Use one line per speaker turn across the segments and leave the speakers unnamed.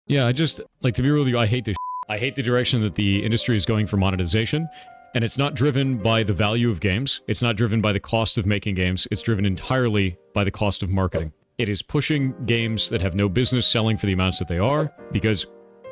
Yeah, I just, like, to be real with you, I hate this. I hate the direction that the industry is going for monetization, and it's not driven by the value of games. It's not driven by the cost of making games. It's driven entirely by the cost of marketing. It is pushing games that have no business selling for the amounts that they are, because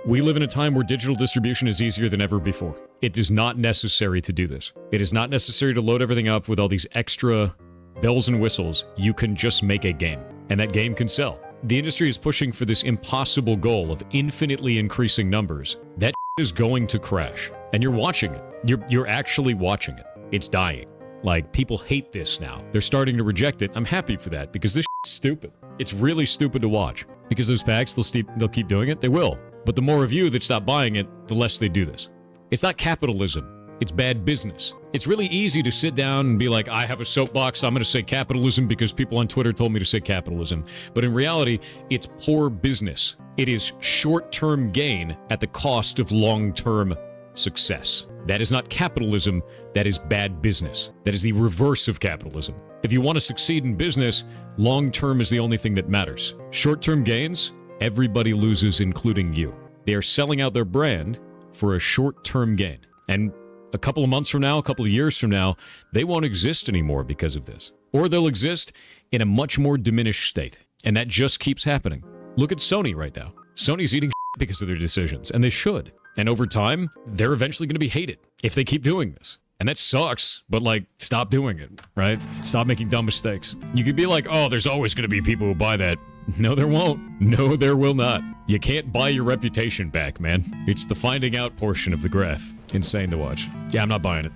we live in a time where digital distribution is easier than ever before. It is not necessary to do this. It is not necessary to load everything up with all these extra bells and whistles. You can just make a game, and that game can sell. The industry is pushing for this impossible goal of infinitely increasing numbers. That is going to crash, and you're watching it. You're actually watching it. It's dying. Like, people hate this now. They're starting to reject it. I'm happy for that, because this is stupid. It's really stupid to watch. Because those packs, they'll keep doing it. They will. But the more of you that stop buying it, the less they do this. It's not capitalism. It's bad business. It's really easy to sit down and be like, I have a soapbox, I'm going to say capitalism because people on Twitter told me to say capitalism. But in reality, it's poor business. It is short-term gain at the cost of long-term success. That is not capitalism, that is bad business. That is the reverse of capitalism. If you want to succeed in business, long-term is the only thing that matters. Short-term gains, everybody loses, including you. They are selling out their brand for a short-term gain. And a couple of months from now, a couple of years from now, they won't exist anymore because of this. Or they'll exist in a much more diminished state. And that just keeps happening. Look at Sony right now. Sony's eating because of their decisions, and they should. And over time, they're eventually going to be hated if they keep doing this. And that sucks, but, like, stop doing it, right? Stop making dumb mistakes. You could be like, oh, there's always going to be people who buy that. No, there won't. No, there will not. You can't buy your reputation back, man. It's the finding out portion of the graph. Insane to watch. Yeah, I'm not buying it.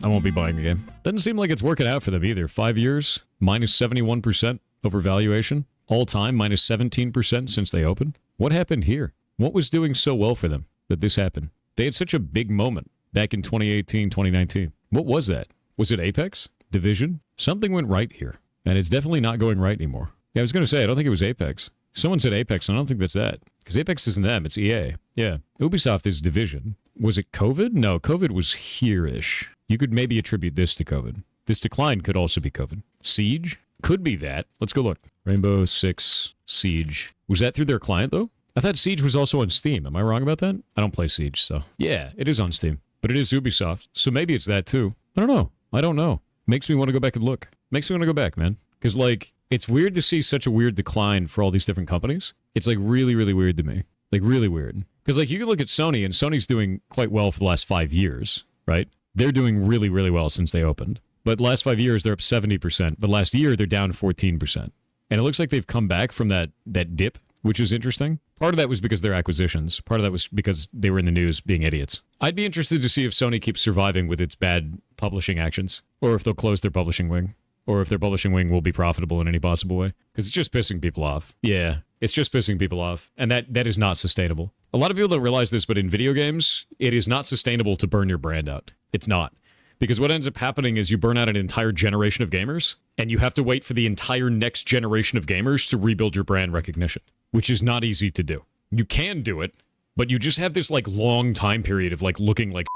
I won't be buying the game. Doesn't seem like it's working out for them either. 5 years, minus 71% over valuation. All time, minus 17% since they opened. What happened here? What was doing so well for them that this happened? They had such a big moment back in 2018, 2019. What was that? Was it Apex? Division? Something went right here. And it's definitely not going right anymore. Yeah, I was going to say, I don't think it was Apex. Someone said Apex, and I don't think that's that. Because Apex isn't them, it's EA. Yeah. Ubisoft is Division. Was it COVID? No, COVID was here-ish. You could maybe attribute this to COVID. This decline could also be COVID. Siege? Could be that. Let's go look. Rainbow Six Siege. Was that through their client, though? I thought Siege was also on Steam. Am I wrong about that? I don't play Siege, so... Yeah, it is on Steam. But it is Ubisoft, so maybe it's that, too. I don't know. Makes me want to go back and look. Makes me want to go back, man. Because, like, it's weird to see such a weird decline for all these different companies. It's, like, really, really weird to me. Like, really weird. Because, like, you can look at Sony, and Sony's doing quite well for the last 5 years, right? They're doing really, really well since they opened. But the last 5 years, they're up 70%. But last year, they're down 14%. And it looks like they've come back from that dip, which is interesting. Part of that was because of their acquisitions. Part of that was because they were in the news being idiots. I'd be interested to see if Sony keeps surviving with its bad publishing actions, or if they'll close their publishing wing, or if their publishing wing will be profitable in any possible way. Because it's just pissing people off. Yeah, it's just pissing people off. And that is not sustainable. A lot of people don't realize this, but in video games, it is not sustainable to burn your brand out. It's not. Because what ends up happening is you burn out an entire generation of gamers, and you have to wait for the entire next generation of gamers to rebuild your brand recognition, which is not easy to do. You can do it, but you just have this, like, long time period of, like, looking like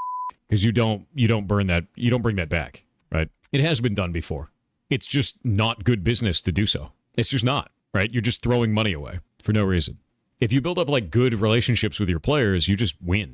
because you don't bring that back, right? It has been done before. It's just not good business to do so. It's just not, right? You're just throwing money away for no reason. If you build up, like, good relationships with your players, you just win.